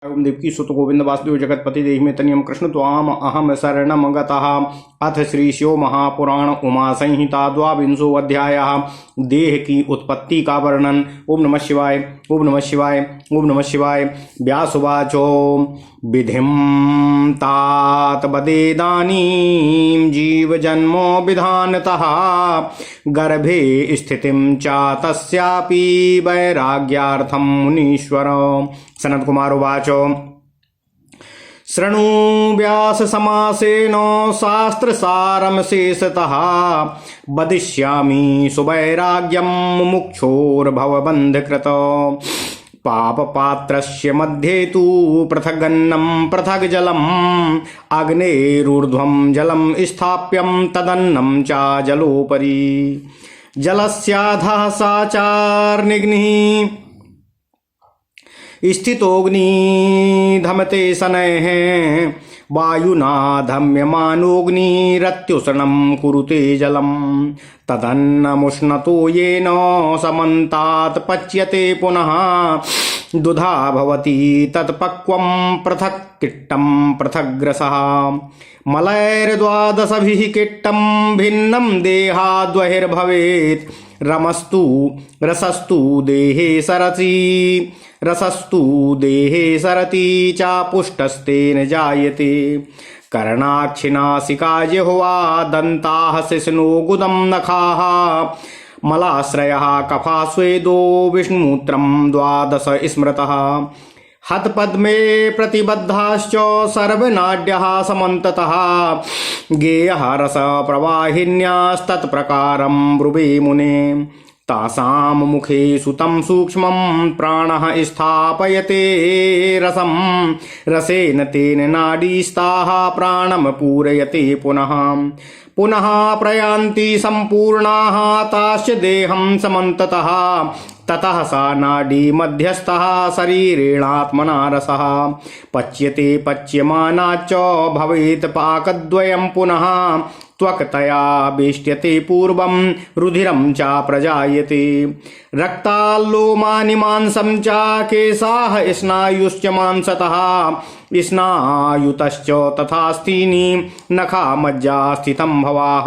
ओम देवकी सुत गोविंद वासुदेव जगतपति देहि में तनियम कृष्ण त्वाम अहम शरणम गतः। अथ श्री शिव महापुराण उमा संहिता द्वाविंशो अध्यायः। देह की उत्पत्ति का वर्णन। ओम नमः शिवाय, ओम नमः शिवाय, ओम नमः शिवाय। व्यासुवाचो विधिं तात बदेदानीं जीव जन्मो विधानतः गर्भे स्थितिं च तस्यापि वैराग्यार्थं मुनीश्वर। सनत कुमार उवाच शृणु व्यास समासेन शास्त्रसारं शेषतः वदिष्यामि सुवैराग्यं मुमुक्षोर्भवबन्धकृत। पापपात्रस्य मध्ये तु पृथगन्नं पृथग् जलम् अग्नेरूर्ध्वं जलं स्थाप्यं तदन्नं च जलोपरि जलस्याधः साचार्निग्निः स्थितोऽग्नि धमते शनैः वायुना धम्यमानोऽग्निरत्युष्णं कुरुते जलम् तदन्नमुष्णतो येन समन्तात् पच्यते पुनः दुधा भवति तत्पक्वं पृथक् किट्टं पृथग्रसः मलैर्द्वादशभिः किट्टं भिन्नं देहाद्वहिर्भवेत् रमस्तु रसस्तु देहे सरति रसस्तु देहे सरति चापुष्टस्तेन जायते कर्णाक्षिनासिका जिह्वा दन्ताः शिश्नो गुदं नखाः मलाश्रयः कफा स्वेदो विष्णुमूत्रं द्वादश स्मृतः हतपद्मे प्रतिबद्धाश्च सर्वनाड्यः समन्ततः गेयः रसप्रवाहिन्यास्तत्प्रकारं ब्रुवे मुने तासां मुखेषु तं सूक्ष्मं प्राणः स्थापयते रसं रसेन तेन नाडीस्ताः प्राणं पूरयते पुनः पुनः प्रयान्ति सम्पूर्णाः ताश्च देहं समन्ततः ततः सा नाडी मध्यस्थः शरीरेणात्मना रसः पच्यते पच्यमानाच्च भवेत् पाकद्वयं पुनः त्वक्तया वेष्ट्यते पूर्वं रुधिरं च प्रजायते रक्ताल्लोमानि मांसं च केशाः स्नायुश्च मांसतः स्नायुतश्च तथास्तीनि नखा मज्जा स्थितं भवाः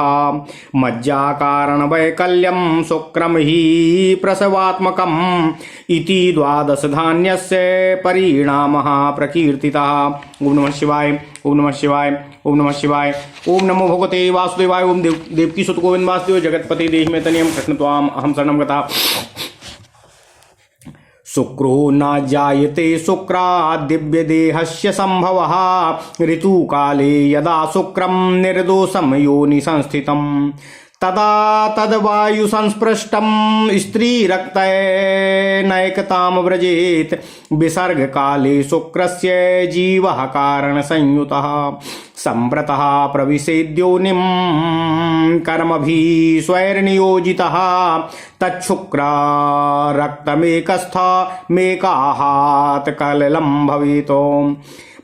मज्जाकारणवैकल्यं शुक्रं हि प्रसवात्मकम् इति द्वादशधान्यस्य परिणामः प्रकीर्तितः। ओम नमः शिवाय, ओम नमः शिवाय, ओम नमः शिवाय। ओम नमो भगवते वासुदेवाय। ओम देवकी सुत गोविंद वासुदेव जगतपति देहि में तनियम कृष्ण त्वाम अहम शरणं गतः। शुक्रो न जायते शुक्रात् दिव्यदेहस्य सम्भवः ऋतुकाले यदा शुक्रं निर्दोषं योनि संस्थितं तदा तद्वायु संस्पृष्टं स्त्रीरक्तैनैकतां व्रजेत् विसर्ग काले शुक्रस्य जीवः कारण संयुतः संव्रतः प्रविशेद्योनिं कर्मभिः स्वैर्नियोजितः तच्छुक्रा रक्तमेकस्थ मेकाहात् कललं भवेत्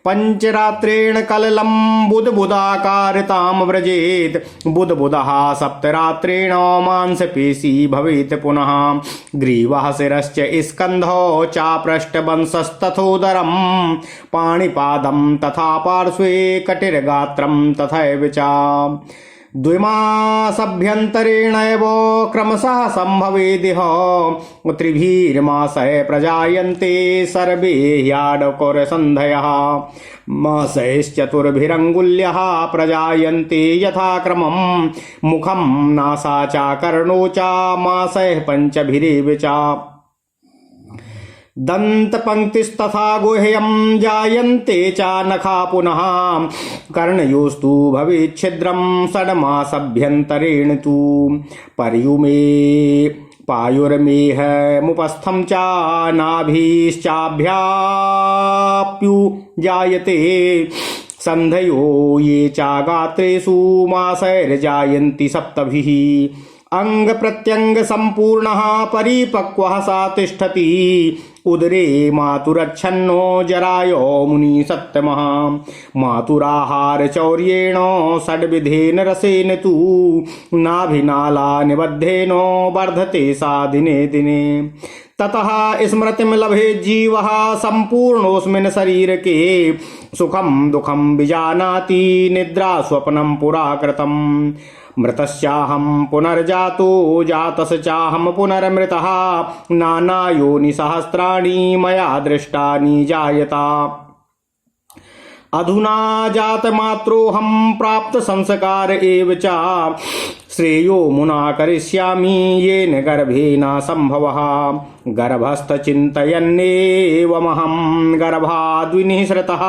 पंचरात्रेण कललं बुधबुधाकारितां व्रजेत् बुधबुधः सप्तरात्रेण मांसपेशी भवेत् पुनः ग्रीवः शिरश्च स्कन्धो चापृष्ठवंशस्तथोदरं पाणिपादं तथा पार्श्वे कटिर्गात्रं तथैव च द्विमासाभ्यन्तरेणैव क्रमशः सम्भवेदिह त्रिभिर्मासैः प्रजायन्ते सर्वे ह्याडकोरसन्धयः मासैश्चतुर्भिरङ्गुल्यः प्रजायन्ते यथाक्रमं मुखं नासा च कर्णो च मासैः पञ्चभिरेव च दन्तपङ्क्तिस्तथा गुह्यं जायन्ते च नखा पुनः कर्णयोस्तु भवेत् छिद्रं षड्मासाभ्यन्तरेण तु पर्युमे पायुर्मेहमुपस्थं च नाभिश्चाभ्याप्युजायते सन्धयो ये च गात्रेषु मासैर्जायन्ति सप्तभिः अंग प्रत्यंग संपूर्णः परिपक्वः सा तिष्ठति उदरे मातुरच्छन्नो जरायो मुनि सत्तमः मातुराहार चौर्येण षड्विधेन रसेन तु नाभिनाला निबद्धेन वर्धते सा दिने दिने ततः स्मृतिम लभे जीवः संपूर्णोऽस्मिन् शरीर के सुखम दुखम विजानाति निद्रा स्वप्नम पुरा कृतम मृतश्चाहं पुनर्जातो जातस चाहं पुनर्मृतः नाना योनि सहस्राणि मया दृष्टानि जायता अधुना जात मात्रोऽहं प्राप्त संस्कार एव च श्रेयो मुना करिष्यामि येन गर्भेन संभवः गर्भस्थ चिन्तयन्नेवमहं गर्भाद्विनिःसृतः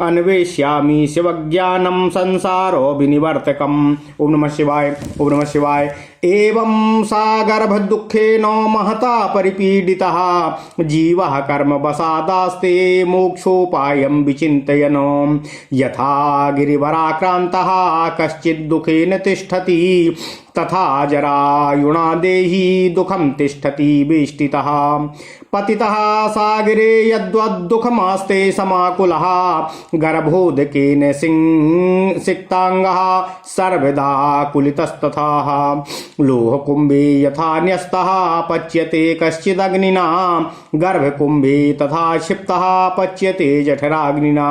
अन्वेष्यामि शिवज्ञानं संसारो विनिवर्तकम्। ओम नमः शिवाय। ओम नमः शिवाय। एवं सा गर्भदुःखेन महता परिपीडितः जीवः कर्मवशादास्ते मोक्षोपायं विचिन्तयन् यथा गिरिवराक्रान्तः कश्चित् दुःखेन तिष्ठति तथा जरायुणा देहि दुःखं तिष्ठति वेष्टितः पतितः सागरे यद्वद्दुःखमास्ते समाकुलः गर्भोदकेन सिक्ताङ्गः सर्वदा कुलितस्तथा लोहकुम्भे यथा न्यस्तः पच्यते कश्चिदग्निना गर्भकुम्भे तथा क्षिप्तः पच्यते जठराग्निना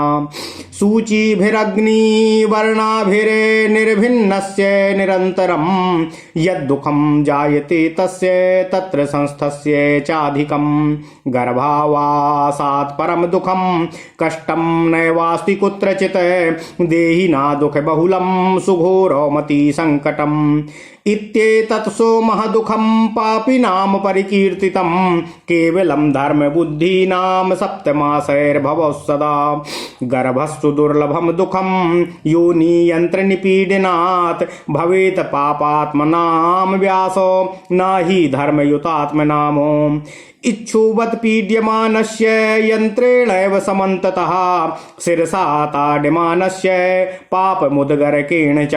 सूचिभिरग्निवर्णाभिर्निर्भिन्नस्य निरन्तरं यद्दुःखं जायते तस्य तत्र संस्थस्य चाधिकम् गर्भावासात् परम दुःखं कष्टं नैवास्ति कुत्रचित् देहिना दुःखबहुलं सुघोरमति संकटम् इत्येतत् सो महदुःखं पापिनां परिकीर्तितं केवलं धर्मबुद्धीनां सप्तमासैर्भवः सदा गर्भस्तु दुर्लभं दुःखं योनियन्त्रनिपीडनात् भवेत् पापात्मनां व्यासो न हि धर्मयुतात्मनामो इच्छुवत् पीड्यमानस्य यन्त्रेणैव समन्ततः शिरसा ताड्यमानस्य पापमुद्गरकेण च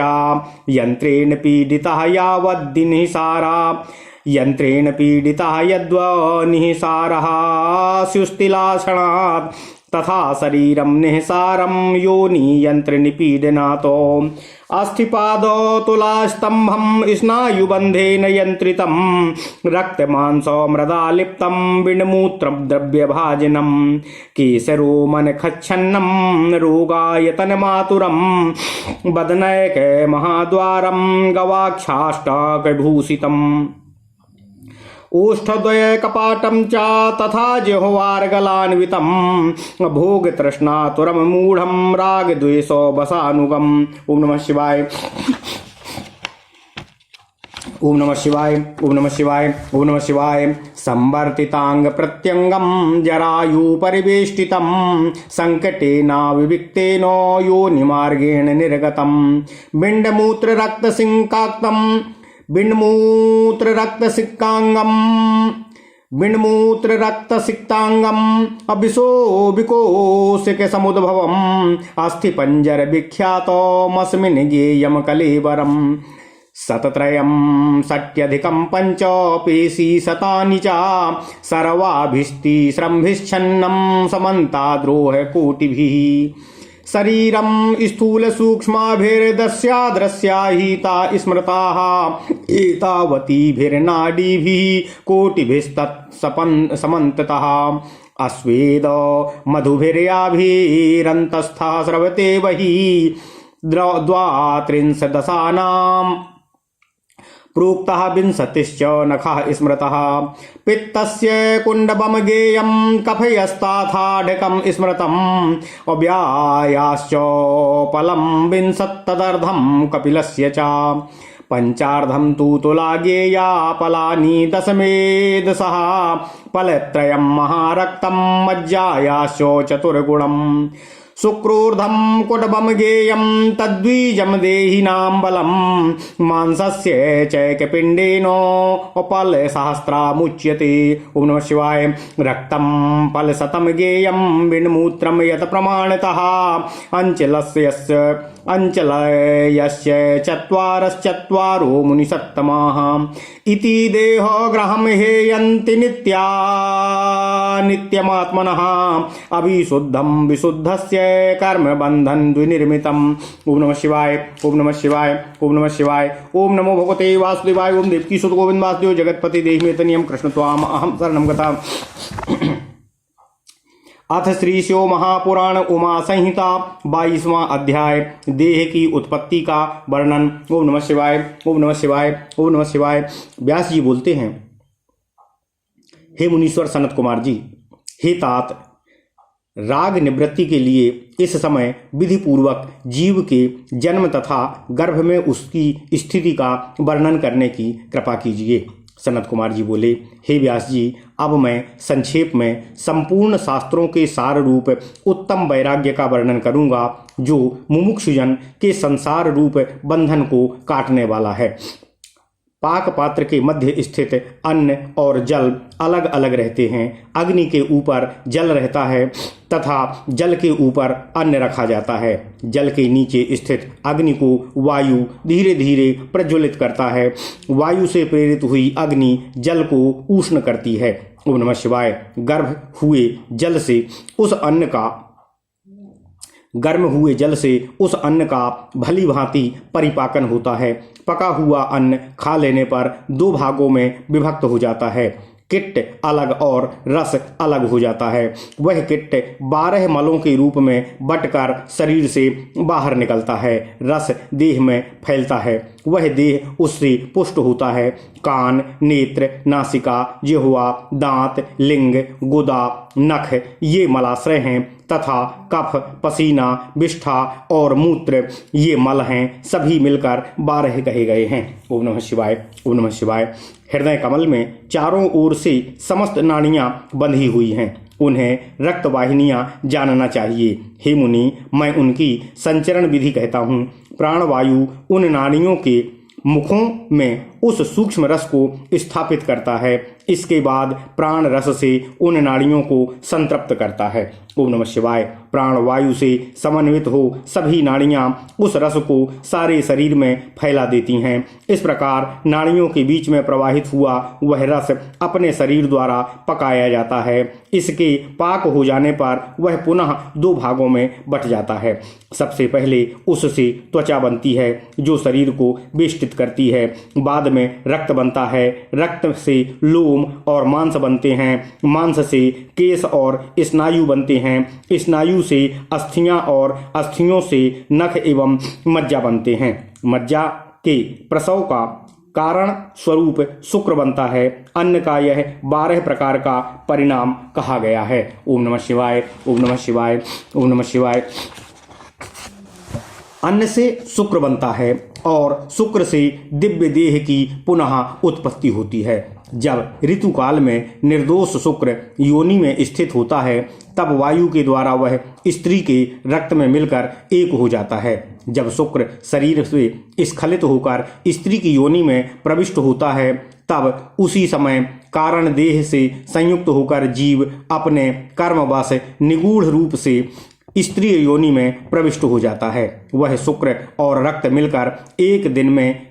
यन्त्रेण पीडितः यावद्दिनिसारा यन्त्रेण पीडितः यद्वनिसारः सुस्तिलाक्षणात् तथा शरीरं निःसारं योनि यन्त्रनिपीडनातो अस्थिपादो तुलास्तंभं स्नायुबन्धेन यन्त्रितं रक्तमांसो मृदा लिप्तं विण्मूत्रं द्रव्यभाजनं केशरोमनखच्छन्नं रोगायतनमातुरं बदनैके महाद्वारं गवाक्षाष्टाकभूषितम् ओष्ठद्वय कपाटं च तथा जिह्वार्गलान्वितं भोगतृष्णातुरं मूढं रागद्वेषो वसानुगम्। ओम नमः शिवाय। ओम नमः शिवाय। ओम नमः शिवाय। ओम नमः शिवाय। संवर्तितांग प्रत्यंगम जरायु परिवेष्टितं संकटेनाविविक्तेन योनिमार्गेण निर्गतं बिण्डमूत्र रक्तसिंकाक्तं बिण्मूत्र रक्तसिक्तांगम अभिशोभिकोशिक समुद्भवम् अस्थिपंजर विख्यातमस्मिन् गेयं कलेवरम् शतत्रयं षट्यधिकं पञ्च पेशी शतानि च सर्वाभिस्तिस्रंभिश्छन्नं समन्ताद्रोह कोटिभिः शरीरं स्थूल सूक्ष्माभिर्दस्यादृश्याहिता स्मृताः एतावतीभिर्नाडीभिः कोटिभिस्तत्समन्ततः अस्वेद मधुभिर्याभिरन्तस्थः स्रवते वही द्वात्रिंशदशानाम् प्रोक्तः विंशतिश्च नखः स्मृतः पित्तस्य कुण्डबं गेयं कफयस्ताथाढकं स्मृतम् अव्यायाश्च फलं विंशत्तदर्धं कपिलस्य च पंचार्धं तु तुला गेया फलानि दशमेधसः फलत्रयं महारक्तं मज्जायाश्च चतुर्गुणम् शुक्रोर्धम कुटबम गेयम तद्वीजम देहिनां बलम मांसस्य चैकपिंडेनो पल सहस्रामुच्यते। ओम नमः शिवाय। रक्तम पल शतम गेयम विन्मूत्रम यत प्रमाणतः अंचलयस्य चत्वारश्चत्वारो मुनिसत्तमाः इति देहो ग्रहं हेयन्ति नित्यमात्मनः अभिशुद्धं विशुद्धस्य कर्म बंधन द्विनिर्मितम्। ओम नमः शिवाय। ओम नमः शिवाय। ओम नमः शिवाय। ओम नमो भगवते वासुदेवाय। ओम देवकी सुत गोविंद वासुदेव जगतपति देहि तनियम कृष्ण त्वाम अहम शरणं गता। अथ श्री शिव महापुराण उमा संहिता 22वां अध्याय देह की उत्पत्ति का वर्णन। ओम नमः शिवाय। ओम नमः शिवाय। ओम नमः शिवाय। व्यास जी बोलते हैं, हे मुनीश्वर सनत कुमार जी, हे तात, राग निवृत्ति के लिए इस समय विधि पूर्वक जीव के जन्म तथा गर्भ में उसकी स्थिति का वर्णन करने की कृपा कीजिए। सनत कुमार जी बोले, हे व्यास जी, अब मैं संक्षेप में संपूर्ण शास्त्रों के सार रूप उत्तम वैराग्य का वर्णन करूंगा जो मुमुक्षुजन के संसार रूप बंधन को काटने वाला है। पाक पात्र के मध्य स्थित अन्न और जल अलग अलग रहते हैं। अग्नि के ऊपर जल रहता है तथा जल के ऊपर अन्न रखा जाता है। जल के नीचे स्थित अग्नि को वायु धीरे धीरे प्रज्वलित करता है। वायु से प्रेरित हुई अग्नि जल को उष्ण करती है। ओम नमः शिवाय। गर्म हुए जल से उस अन्न का भली भांति परिपाकन होता है। पका हुआ अन्न खा लेने पर 2 भागों में विभक्त हो जाता है। किट्ट अलग और रस अलग हो जाता है। वह किट्ट 12 मलों के रूप में बटकर शरीर से बाहर निकलता है। रस देह में फैलता है। वह देह उससे पुष्ट होता है। कान, नेत्र, नासिका, जिह्वा, दांत, लिंग, गुदा, नख ये मलाश्रय हैं तथा कफ, पसीना, विष्ठा और मूत्र ये मल हैं। सभी मिलकर 12 कहे गए हैं। ओम नमः शिवाय। ओम नमः शिवाय। हृदय कमल में चारों ओर से समस्त नाड़ियां बंधी हुई हैं। उन्हें रक्त वाहिनियां जानना चाहिए। हे मुनि, मैं उनकी संचरण विधि कहता हूँ। प्राणवायु उन नाड़ियों के मुखों में उस सूक्ष्म रस को स्थापित करता है। इसके बाद प्राण रस से उन नाड़ियों को संतृप्त करता है। ओम नमः शिवाय। प्राणवायु से समन्वित हो सभी नाड़ियां उस रस को सारे शरीर में फैला देती हैं। इस प्रकार नाड़ियों के बीच में प्रवाहित हुआ वह रस अपने शरीर द्वारा पकाया जाता है। इसके पाक हो जाने पर वह पुनः 2 भागों में बट जाता है। सबसे पहले उससे त्वचा बनती है जो शरीर को वेष्टित करती है। बाद में रक्त बनता है। रक्त से लोम और मांस बनते हैं। मांस से केश और स्नायु बनते हैं। स्नायु से अस्थियां और अस्थियों से नख एवं मज्जा बनते हैं। मज्जा के प्रसव का कारण स्वरूप शुक्र बनता है। अन्न का यह 12 प्रकार का परिणाम कहा गया है। ओम नमः शिवाय। ओम नमः शिवाय। ओम नमः शिवाय। अन्न से शुक्र बनता है और शुक्र से दिव्य देह की पुनः उत्पत्ति होती है। जब ऋतुकाल में निर्दोष शुक्र योनि में स्थित होता है तब वायु के द्वारा वह स्त्री के रक्त में मिलकर एक हो जाता है। जब शुक्र शरीर से स्खलित होकर स्त्री की योनि में प्रविष्ट होता है तब उसी समय कारण देह से संयुक्त होकर जीव अपने कर्मवश निगूढ़ रूप से स्त्री योनि में प्रविष्ट हो जाता है। वह शुक्र और रक्त मिलकर एक दिन में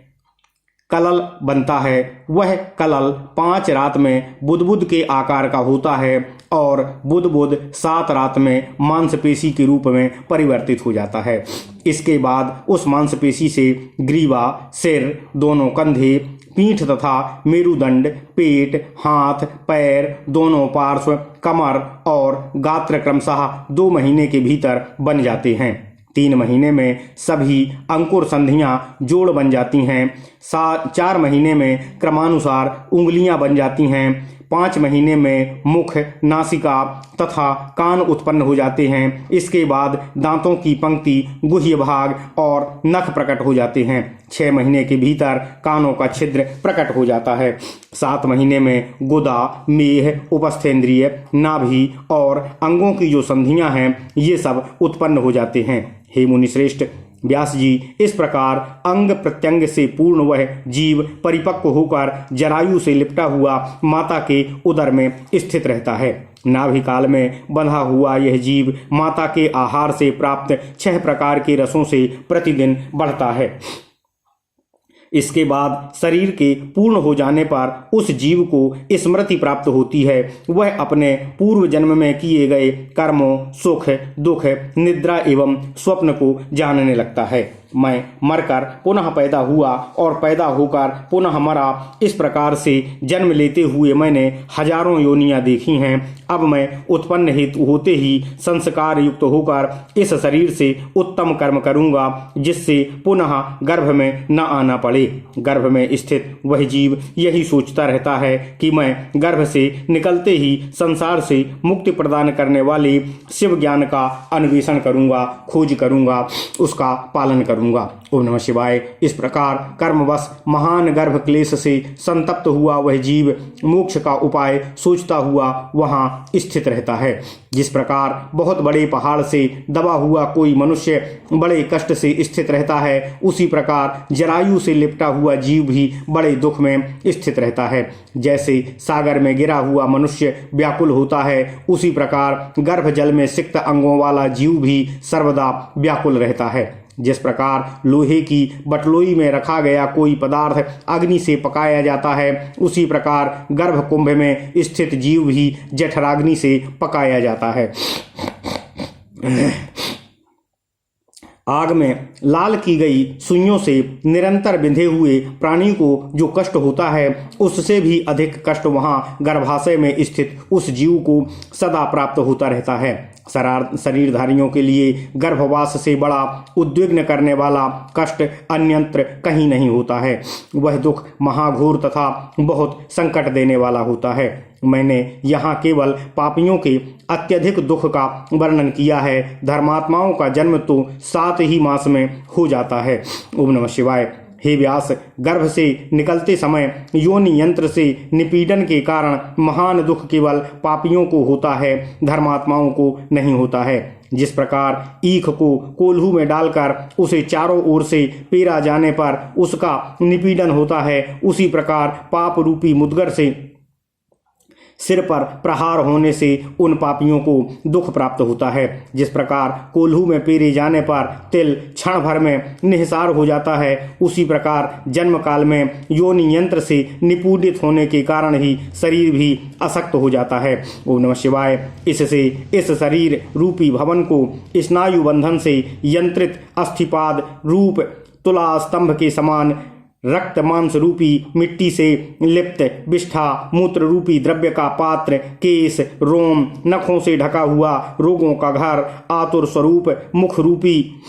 कलल बनता है। वह कलल 5 रात में बुदबुद के आकार का होता है और बुदबुद 7 रात में मांसपेशी के रूप में परिवर्तित हो जाता है। इसके बाद उस मांसपेशी से ग्रीवा, सिर, दोनों कंधे, पीठ तथा मेरुदंड, पेट, हाथ, पैर, दोनों पार्श्व, कमर और गात्र क्रमशः 2 महीने के भीतर बन जाते हैं। 3 महीने में सभी अंकुर संधियां जोड़ बन जाती हैं। 4 महीने में क्रमानुसार उंगलियां बन जाती हैं। 5 महीने में मुख, नासिका तथा कान उत्पन्न हो जाते हैं। इसके बाद दांतों की पंक्ति, गुह्य भाग और नख प्रकट हो जाते हैं। 6 महीने के भीतर कानों का छिद्र प्रकट हो जाता है। 7 महीने में गुदा, मेह, उपस्थेंद्रिय, नाभि और अंगों की जो संधियां हैं ये सब उत्पन्न हो जाते हैं। हे मुनिश्रेष्ठ, व्यास जी, इस प्रकार अंग प्रत्यंग से पूर्ण वह जीव परिपक्व होकर जरायु से लिपटा हुआ माता के उदर में स्थित रहता है। नाभि काल में बंधा हुआ यह जीव माता के आहार से प्राप्त 6 प्रकार के रसों से प्रतिदिन बढ़ता है। इसके बाद शरीर के पूर्ण हो जाने पर उस जीव को स्मृति प्राप्त होती है। वह अपने पूर्व जन्म में किए गए कर्मों, सुख, दुख, निद्रा एवं स्वप्न को जानने लगता है। मैं मरकर पुनः पैदा हुआ और पैदा होकर पुनः मरा, इस प्रकार से जन्म लेते हुए मैंने हजारों योनियां देखी हैं। अब मैं उत्पन्न हेतु होते ही संस्कार युक्त होकर इस शरीर से उत्तम कर्म करूंगा, जिससे पुनः गर्भ में न आना पड़े। गर्भ में स्थित वह जीव यही सोचता रहता है कि मैं गर्भ से निकलते ही संसार से मुक्ति प्रदान करने वाले शिव ज्ञान का अन्वेषण करूंगा, खोज करूंगा, उसका पालन करूंगा। ओम नमः शिवाय। इस प्रकार कर्मवश महान गर्भ क्लेश से संतप्त हुआ वह जीव मोक्ष का उपाय सोचता हुआ वहां स्थित रहता है। जिस प्रकार बहुत बड़े पहाड़ से दबा हुआ कोई मनुष्य बड़े कष्ट से स्थित रहता है, उसी प्रकार जरायु से लिपटा हुआ जीव भी बड़े दुख में स्थित रहता है। जैसे सागर में गिरा हुआ मनुष्य व्याकुल होता है, उसी प्रकार गर्भ जल में सिक्त अंगों वाला जीव भी सर्वदा व्याकुल रहता है। जिस प्रकार लोहे की बटलोई में रखा गया कोई पदार्थ अग्नि से पकाया जाता है, उसी प्रकार गर्भ कुंभ में स्थित जीव भी जठराग्नि से पकाया जाता है। आग में लाल की गई सुइयों से निरंतर बिंधे हुए प्राणी को जो कष्ट होता है, उससे भी अधिक कष्ट वहां गर्भाशय में स्थित उस जीव को सदा प्राप्त होता रहता है। शरीरधारियों के लिए गर्भवास से बड़ा उद्विग्न करने वाला कष्ट अन्यत्र कहीं नहीं होता है। वह दुख महाघोर तथा बहुत संकट देने वाला होता है। मैंने यहाँ केवल पापियों के अत्यधिक दुख का वर्णन किया है। धर्मात्माओं का जन्म तो 7 ही मास में हो जाता है। ओम नमः शिवाय। हे व्यास, गर्भ से निकलते समय योनि यंत्र से निपीड़न के कारण महान दुख केवल पापियों को होता है, धर्मात्माओं को नहीं होता है। जिस प्रकार ईख को कोल्हू में डालकर उसे चारों ओर से पेरा जाने पर उसका निपीड़न होता है, उसी प्रकार पाप रूपी मुद्गर से सिर पर प्रहार होने से उन पापियों को दुख प्राप्त होता है। जिस प्रकार कोल्हू में पेरे जाने पर तिल क्षण भर में निहसार हो जाता है, उसी प्रकार जन्म काल में योनि यंत्र से निपूडित होने के कारण ही शरीर भी अशक्त हो जाता है। ओम नमः शिवाय। इससे इस शरीर रूपी भवन को स्नायु बंधन से यंत्रित अस्थिपाद रूप तुला स्तंभ के समान रक्त मांस रूपी मिट्टी से लिप्त विष्ठा मूत्र रूपी द्रव्य का पात्र, केस, रोम, नखों से ढका हुआ रोगों का घर, आतुर स्वरूप मुख रूपी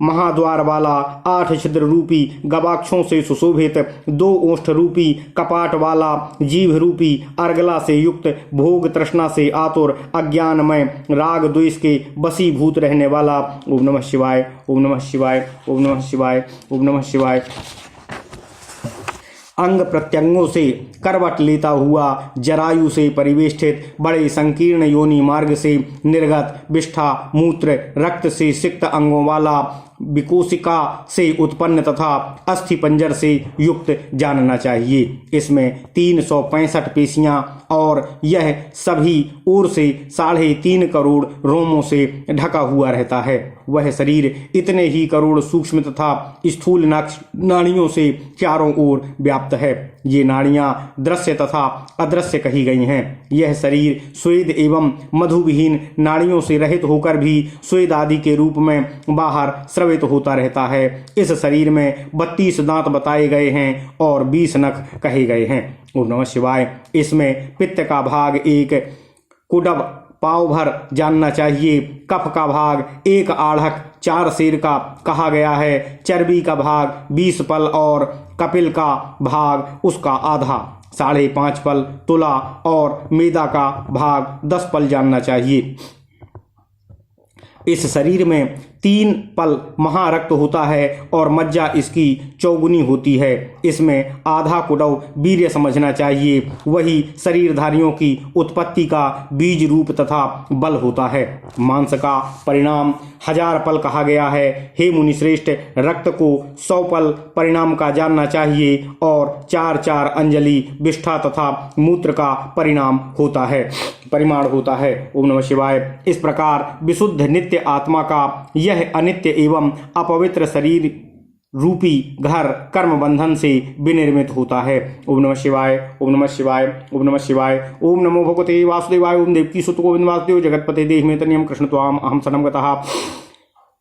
महाद्वार वाला 8 छिद्र रूपी गवाक्षों से सुशोभित 2 ओष्ठ रूपी कपाट वाला जीव रूपी अर्गला से युक्त भोग तृष्णा से आतुर अज्ञानमय राग द्वेष के बसीभूत रहने वाला। ओम नमः शिवाय। ओम नमः शिवाय। ओम नमः शिवाय। ओम नमः शिवाय। अंग प्रत्यंगों से करवट लेता हुआ जरायु से परिवेष्टित बड़े संकीर्ण योनि मार्ग से निर्गत विष्ठा मूत्र रक्त से सिक्त अंगों वाला विकोशिका से उत्पन्न तथा अस्थि पंजर से युक्त जानना चाहिए। इसमें 365 पेशियां और यह सभी ओर से 3.5 करोड़ रोमों से ढका हुआ रहता है। वह शरीर इतने ही करोड़ सूक्ष्म तथा स्थूल नाड़ियों से चारों ओर व्याप्त है। ये नाड़ियां दृश्य तथा अदृश्य कही गई हैं। यह शरीर स्वेद एवं मधुविहीन नाड़ियों से रहित होकर भी स्वेद आदि के रूप में बाहर स्रवित होता रहता है। इस शरीर में 32 दांत बताए गए हैं और 20 नख कहे गए हैं। ओम नमः शिवाय। इसमें पित्त का भाग 1 कुडब पाव भर जानना चाहिए। कफ का भाग 1 आढ़क 4 सेर का कहा गया है। चर्बी का भाग 20 पल और कपिल का भाग उसका आधा। 5.5 पल तुला और मेदा का भाग 10 पल जानना चाहिए। इस शरीर में 3 पल महारक्त होता है और मज्जा इसकी चौगुनी होती है। इसमें आधा कुडव वीर्य समझना चाहिए, वही शरीरधारियों की उत्पत्ति का बीज रूप तथा बल होता है। मांस का परिणाम 1000 पल कहा गया है। हे मुनिश्रेष्ठ, रक्त को 100 पल परिणाम का जानना चाहिए और 4-4 अंजलि विष्ठा तथा मूत्र का परिणाम होता है, परिमाण होता है। ओम नमः शिवाय। इस प्रकार विशुद्ध नित्य आत्मा का यह अनित्य एवं अपवित्र शरीर रूपी घर कर्म बंधन से विनिर्मित होता है। ओम नमः शिवाय, ओम नमः शिवाय, ओम नमः शिवाय। ओम नमो भगवते वासुदेवाय। ओम देवकी सुत गोविंद वासुदेव जगतपते देहि तनियम कृष्ण त्वाम अहम सनम गतः।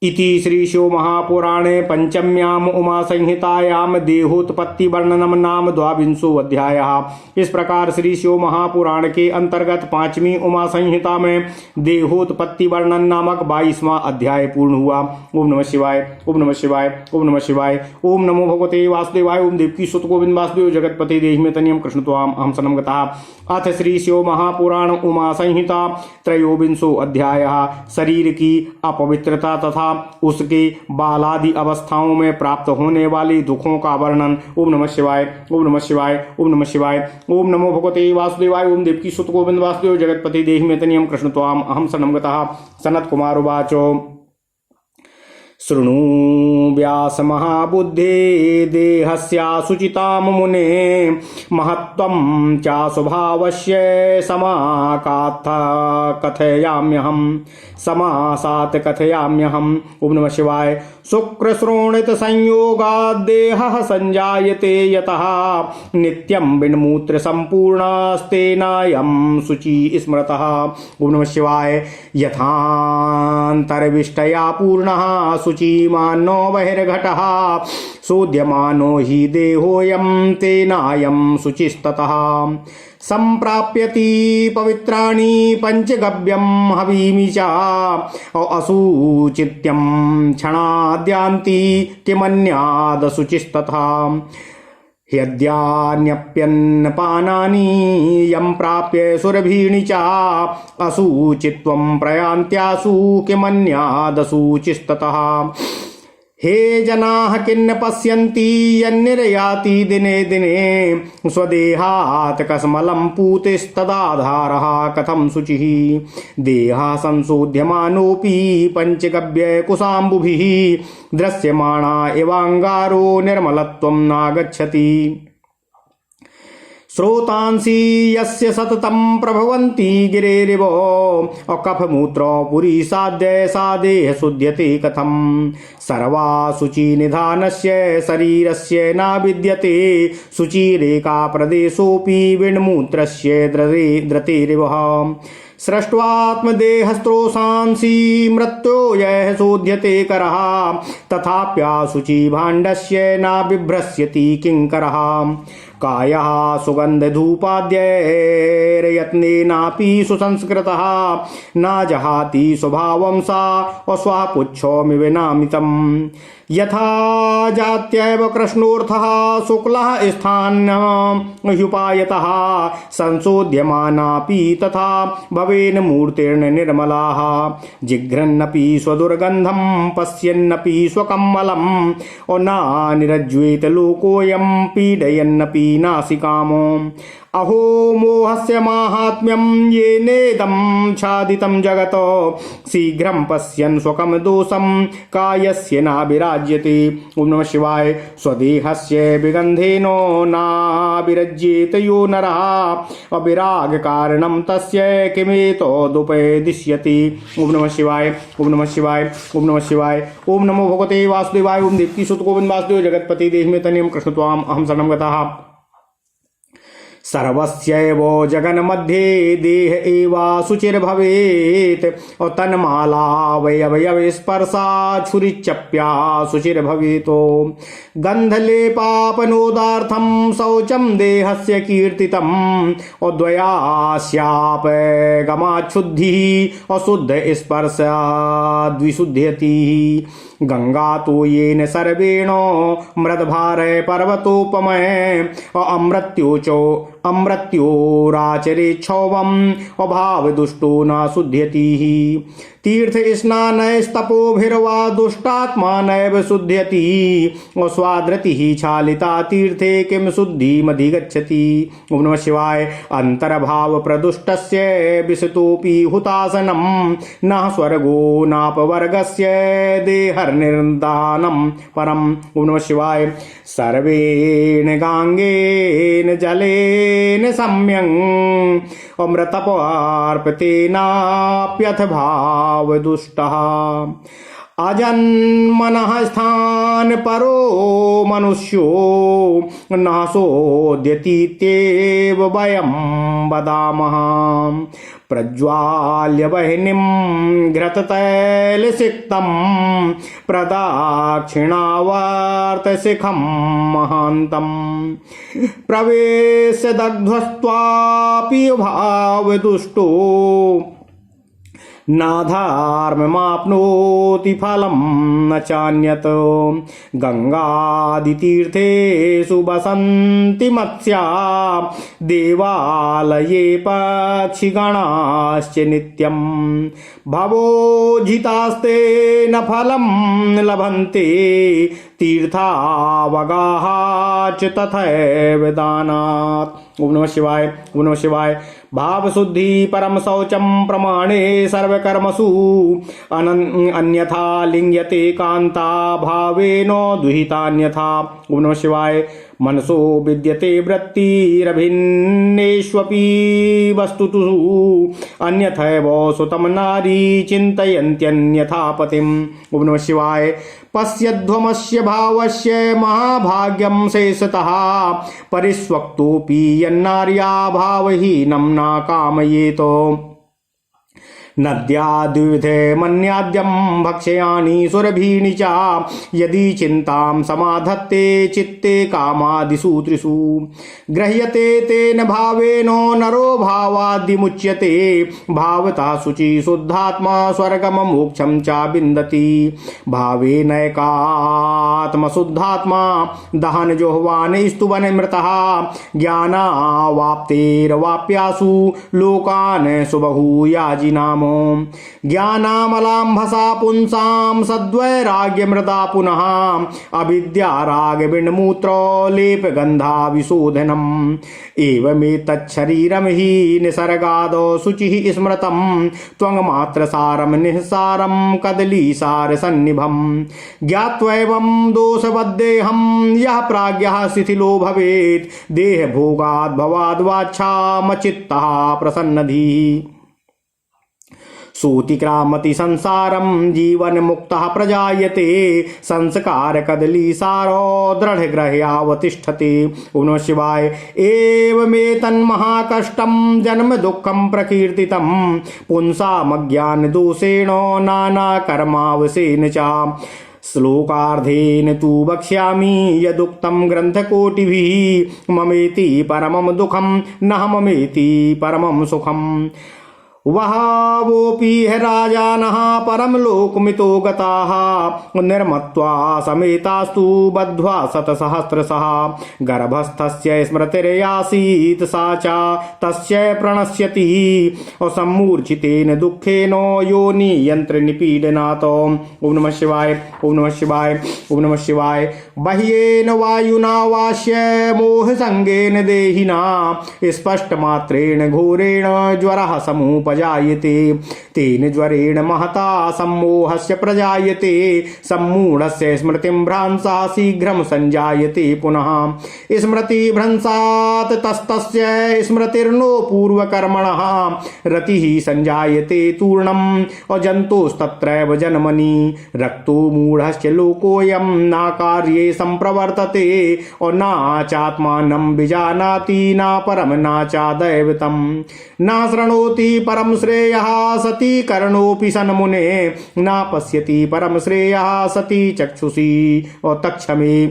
इति श्री शिव महापुराणे पंचम्याम उमा संहितायाम देहोत्पत्ति वर्णनम नाम 22वां अध्याय। इस प्रकार श्री शिव महापुराण के अंतर्गत 5वीं उमा संहिता में देहोत्पत्ति वर्णन नामक 22वां अध्याय पूर्ण हुआ। ओम नमः शिवाय, ओम नमः शिवाय, ओम नमः शिवाय। ओम नमो भगवते वासुदेवाय। ओम देवकी सुत गोविंद वासुदेव जगतपते देहि तनियम कृष्ण त्वाम अहम सनम गतः। अथ श्री शिव महापुराण उमा संहिता 23वां अध्याय। शरीर की अपवित्रता तथा उसके बालादि अवस्थाओं में प्राप्त होने वाले दुखों का वर्णन। ओम नमः शिवाय, ओम नमः शिवाय, ओम नमः शिवाय। ओम नमो भगवते वासुदेवाय। ओम देवकी सुत गोविंद वासुदेव जगतपते देहि तनियम कृष्ण त्वाम अहम शरणं गतः। सनत कुमार उवाच शृणु व्यास महाबुद्धे देहस्यासुचितां मुने महत्त्वं च स्वभावस्य समाकाथ कथयाम्यहं समासात् कथयाम्यहम्। ओम नमः शिवाय। शुक्रश्रोणित संयोगाद् देहः संजायते यतः नित्यं बिन्मूत्र संपूर्णस्तेनायं शुचि स्मृतः। ओम नमः शिवाय। यथान्तर्विष्टया पूर्णः शुचिमानो बहिर्घटः सोद्यमानो हि देहोऽयं तेनायं शुचिस्ततः। संप्राप्यति पवित्राणि पंचगव्यं हवीमि च अशुचित्यं क्षणाद्यान्ति किमन्यादशुचिस्तथा। ह्यद्यान्यप्यन्नपानानि यं प्राप्य सुरभीणि च अशुचित्वं प्रयान्त्यासु किमन्यादशुचिस्ततः। हे जनाः किन्न पश्यन्ति यन्निर्याति दिने दिने स्वदेहात् कस्मलं पूतिस्तदाधारः कथं शुचिः। देहः संशोध्यमानोऽपि पञ्चगव्य कुशाम्बुभिः दृश्यमाना एवाङ्गारो निर्मलत्वं नागच्छति। स्रोतांसि यस्य सततं प्रभवन्ति गिरेरिव कफमूत्र पुरी साध्य सादेह शुध्यते कथं। सर्वा शुचि निधानस्य शरीरस्य न विद्यते शुचिरेका प्रदेशोऽपि विण्मूत्रस्य द्रतेरिव। सृष्ट्वात्मदेहस्त्रोषांसि मृत्यो यः शोध्यते करः तथाप्याशुचि भाण्डस्य न बिभ्रस्यति किङ्करः। कायः सुगन्धधूपाद्यैर्यत्नेनापि सुसंस्कृतः न जहाति स्वभावं सा अस्वापुच्छोमिव नामितम्। यथा जात्यैव कृष्णोऽर्थः शुक्लः स्थानह्युपायतः संशोध्यमानापि तथा भवेन मूर्तिर्न निर्मलाः। जिघ्रन्नपि स्वदुर्गन्धं पश्यन्नपि स्वकम्मलम् और न निरज्वेत लोकोऽयं पीडयन्नपि नासिकामो। अहो मोहस्य माहात्म्यं येनेदं छादितं जगत् शीघ्रं पश्यन् स्वकं दोषं कायस्य नाभिराज्यते। ओम नमः शिवाय। स्वदेहस्य विगन्धेन नाभिरज्येत यो नरः अविराग कारणं तस्य किमेतदुपदिश्यति। ओम नमः शिवाय, ओम नमः शिवाय, ओम नमः शिवाय। ओम नमो भगवते वासुदेवाय। ओम देवकी सुत गोविंद वासुदेव जगतपते देहि तनियं कृष्ण त्वाम अहम शरणं गतः। सर्वस्यैव जगन्मध्ये देह एवा शुचिर्भवेत् और तन्मालावयवयवस्पर्शा छुरिचप्या शुचिर्भवेत्। गन्धलेपापनोदार्थं शौचं देहस्य कीर्तितम् और द्वयास्यापगमाच्छुद्धिः अशुद्ध स्पर्शाद्विशुध्यति। गंगा तो येन सर्वेण मृदभार पर्वतोपमय अमृत्योचो अमृत्योराचरे क्षौभम् अभाव दुष्टो न शुध्यति। तीर्थ स्नानैस्तपोभिर्वा दुष्टात्मा नैव शुध्यति। स्वादृतिः क्षालिता तीर्थे किं शुद्धिमधिगच्छति। ओम नमः शिवाय। अंतर्भाव प्रदुष्टस्य विशतोऽपि हुतासनं न स्वर्गो नापवर्गस्य देहर्निर्दानं परम्। ओम नमः शिवाय। सर्वेण गांगेन जलेन सम्यं अमृतपार्पतेनाप्यथ भावदुष्टः। अजन्मनः स्थान परो मनुष्यो नाशोद्यतीत्येव वयं वदामः। प्रज्वाल्य वह्निं घृततैलसिक्तं प्रदाक्षिणावर्तशिखं महान्तं। प्रवेश्य दग्ध्वस्त्वापि भावदुष्टो नाधर्ममाप्नोति फलं न चान्यत्। गंगादितीर्थेषु वसन्ति मत्स्या देवालये पक्षिगणाश्च नित्यं। भवोजितास्ते न फलं लभन्ते तीर्थावगाः च तथैव दानात्। ओम नमः शिवाय। ओम नमः शिवाय। भाव शुद्धि परम शौचम प्रमाणे सर्वकर्मसु अन्यथा लिंग्यते कांता भावेन दुहितान्यथा। ओम नमः शिवाय। मनसो विद्यते वृत्तिरभिन्नेष्वपि वस्तुतु अन्यथैव सुतम नारी चिन्तयन्त्यन्यथा पतिम्। ओम नमः शिवाय। पश्यध्वमस्य भावस्य महाभाग्यं शेषतः परिष्वक्तोऽपि यन्नार्या भावहीनं न कामयेत। नद्या द्विविधे मन्याद्यं भक्ष्यानि सुरभीनि च यदि चिन्तां समाधत्ते चित्ते कामादिषु त्रिषु। गृह्यते तेन भावेन नरो भावादिमुच्यते। भावता शुचि शुद्धात्मा स्वर्गम मोक्षं च विन्दति। भावेनैकात्मशुद्धात्मा दहन जोह्वान स्तुवन मृतः। ज्ञानावाप्तेरवाप्यासु लोकान् सुबहूयाजिनाम। ज्ञानामलाम्भसा पुंसां सद्वैराग्यमृदा पुनः। अविद्यारागविण्मूत्र लेपगन्धा विशोधनम्। एवमेतच्छरीरं हि निसर्गादो शुचिः स्मृतं। त्वङ्मात्रसारं निःसारं कदलीसारसन्निभम्। ज्ञात्वैवं दोषवद्देहं यः प्राज्ञः शिथिलो भवेत्। देहभोगाद् भवाद् वाच्छामचित्तः प्रसन्नधीः। सूतिक्रामति संसारं जीवन मुक्तः प्रजायते। संस्कार कदली सारो दृढ़ ग्रह्यावतिष्ठते। ओम नमः शिवाय। एवमेतन्महाकष्टं जन्म दुःखं प्रकीर्तितं पुंसामज्ञान दोषेण नाना कर्मावशेन च। श्लोकार्धेन तु वक्ष्यामि यदुक्तं ग्रन्थकोटिभिः। ममेति परमं दुःखं न ममेति परमं सुखम्। वहावोऽपि राजानः परमलोकमितो गताः। निर्मत्वा समेतास्तु बद्ध्वा शतसहस्रशः। गर्भस्थस्य स्मृतिर्यासीत् सा च तस्य प्रणश्यति। सम्मूर्छितेन दुःखेन योनि यन्त्रनिपीडनात्। ओम नमः शिवाय। ओम नमः शिवाय। ओम नमः शिवाय। बाह्येन वायुना वास्य मोहसंगेन देहिना स्पष्टमात्रेण घोरेण ज्वरः समुपजायते। तेन ज्वरेण महता सम्मोहस्य प्रजायते। सम्मूढस्य स्मृतिं भ्रांसः शीघ्रं संजायते पुनः। स्मृतिभ्रंशात् तस्तस्य स्मृतिर्नो पूर्वकर्मणः। रतिः संजायते तूर्णम् अजन्तोस्तत्रैव जन्मनि। रक्तो मूढश्च लोकोऽयं न कार्ये संप्रवर्तते। और न चात्मानं विजानाति न परम न चादैवतं। न शृणोति परम श्रेयः सती कर्णोऽपि सन्मुने। न पश्यति परम श्रेयः सती चक्षुषी और तक्षमे।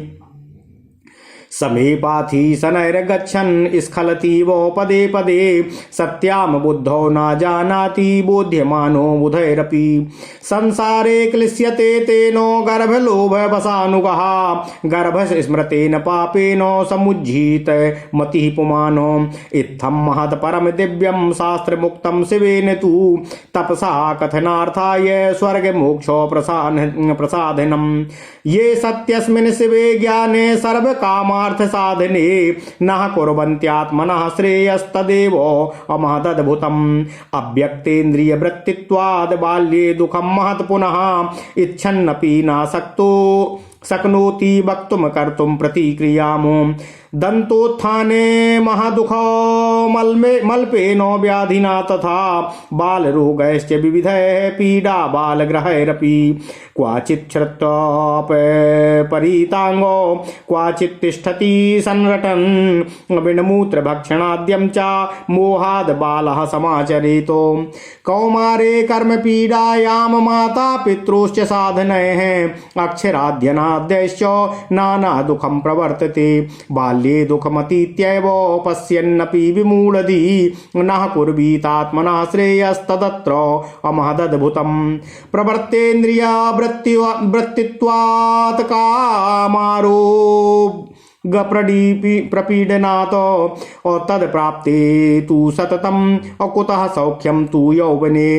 समीपाथी शनैर्गच्छन् स्खलति वो पदे पदे सत्यां बुद्धौ न जानाति बोध्यमानो बुधैरपि संसारे क्लिश्यते तेनो गर्भलोभवशानुगः गर्भस्मृतेन पापेन समुज्झित मतिः पुमानो इत्थं महत् परम दिव्यं शास्त्रमुक्तं शिवेन तु तपसा कथनार्थाय स्वर्गमोक्षो प्रसाधनम् ये सत्यस्मिन् शिवे ज्ञाने सर्वकामार्थ साधने नः कुर्वन्त्यात्मनः श्रेयस्तदेव अमहदद्भुतम् अव्यक्तेन्द्रियवृत्तित्वाद् बाल्ये दुःखं महत् पुनः इच्छन्नपि न शक्नोति वक्तुं कर्तुं प्रतिक्रियामो दन्तोत्थाने महादुःखो मल्पेनो व्याधिना तथा बालरोगैश्च विविधैः पीडा बालग्रहैरपि क्वचित् श्रुत्वपरिताङ्गो क्वचित् तिष्ठति संरटन् विनमूत्रभक्षणाद्यं च मोहाद् बालः समाचरेतो कौमारे कर्मपीडायां माता पितॄश्च साधनैः अक्षराध्ययनाद्यश्च नाना दुःखं प्रवर्तते बाल्ये दुःखमतीत्यैव पश्यन्नपि विमूढधी नः कुर्वीतात्मनः श्रेयस्तदत्र अमहदद्भुतम् प्रवृत्तेन्द्रियवृत्तित्वात् कामारोगप्रपीडनात् तत्प्राप्ते तु सततम् अकुतः सौख्यं तु यौवने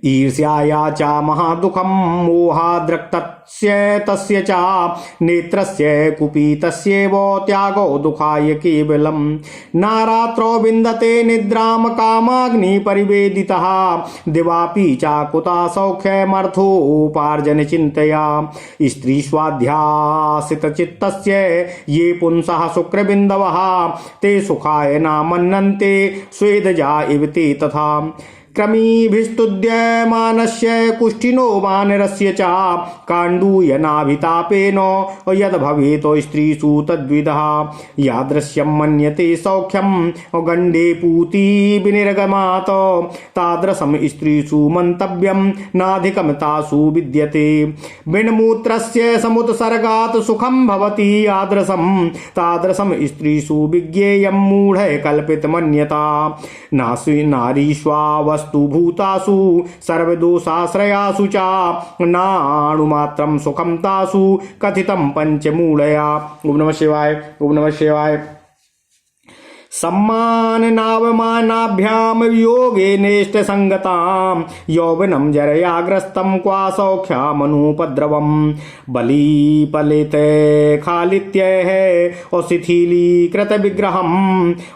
ईर्ष्याया च महादुःखं मोहाद्रक्तस्य तस्य च नेत्रस्य कुपितस्यैव त्यागो दुःखाय केवलं नारात्रो विन्दते निद्रां कामाग्निपरिवेदितः दिवापि चाकुता सौख्यमर्थोपार्जनचिन्तया स्त्रीस्वाध्यासितचित्तस्य ये पुंसः शुक्रबिन्दवः ते सुखाय न मन्यन्ते स्वेदजा इव ते तथा क्रमीभिस्तुद्यमानस्य कुष्ठिनो वानरस्य च काण्डूयनाभितापेन यद् भवेत् स्त्रीषु तद्विधः यादृश्यं मन्यते सौख्यं गण्डे पूति विनिर्गमात् तादृशं स्त्रीषु मन्तव्यं नाधिकं तासु विद्यते विन्मूत्रस्य समुत्सर्गात् सुखं भवति यादृशं तादृशं स्त्रीषु विज्ञेयं मूढः कल्पितमन्यता नारीष्वा भूतासु सर्वदोषाश्रयासु च नाणुमात्रं सुखं तासु कथितं पंचमूलया। ओम नमः शिवाय। ओम नमः शिवाय। सम्माननावमानाभ्यां वियोगेनेष्ट संगतां यौवनं जरयाग्रस्तं क्वा सौख्यमनुपद्रवं बलीपलिते खालित्यैः शिथिलीकृत विग्रहं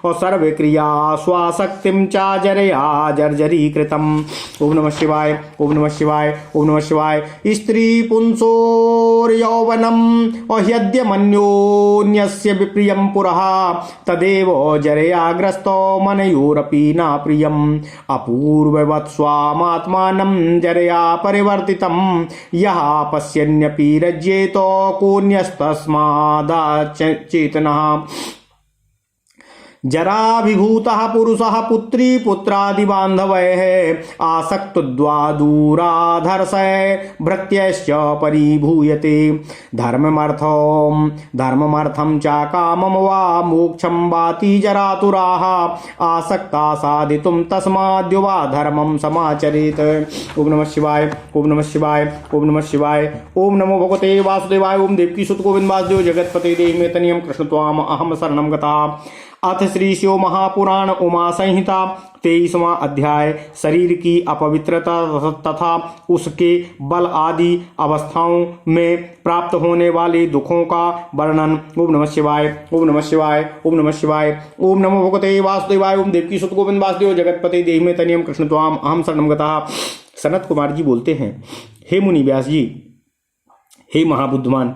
सर्वक्रिया स्वाशक्तिं च जरया जर्जरीकृतम्। ओम नमः शिवाय। ओम नमः शिवाय। ओम नमः शिवाय। स्त्री पुंसोर्यौवनम् अह्यद्यमन्योन्यस्य विप्रियं पुरः तदेव जरयाग्रस्तो मनयोरपि न प्रियम् अपूर्ववत् स्वामात्मानं जरया परिवर्तितं यः पश्यन्यपि रज्येत कोऽन्यस्तस्मादाचेतनः जराभिभूतः पुरुषः पुत्री पुत्रादिबान्धवैः आसक्तद्वादूराधर्षै भृत्यश्च परिभूयते धर्ममर्थं च कामं वा मोक्षं वाति जरातुराः आसक्ता साधितुं तस्माद्युवा धर्मं समाचरेत्। ओम नमः शिवाय। ओम नमः शिवाय। ओम नमः शिवाय। ओम नमो भगवते वासुदेवाय। ओम देवकी सुत गोविंद वासुदेव जगतपते देहि मे तनियं कृष्ण त्वाम अहम शरणं गता। अथ श्री शिव महापुराण उमा संहिता 23वां अध्याय शरीर की अपवित्रता तथा उसके बल आदि अवस्थाओं में प्राप्त होने वाले दुखों का वर्णन। ओम नमः शिवाय। ओम नमः शिवाय। ओम नमः शिवाय। ओम नमो भगवते वासुदेवाय। ओम देवकी सुत गोविंद वासुदेव जगतपते देहि मे तनियं कृष्ण त्वाम अहम शरणं गतः। सनत कुमार जी बोलते हैं, हे मुनि व्यास जी, हे महाबुद्धिमान,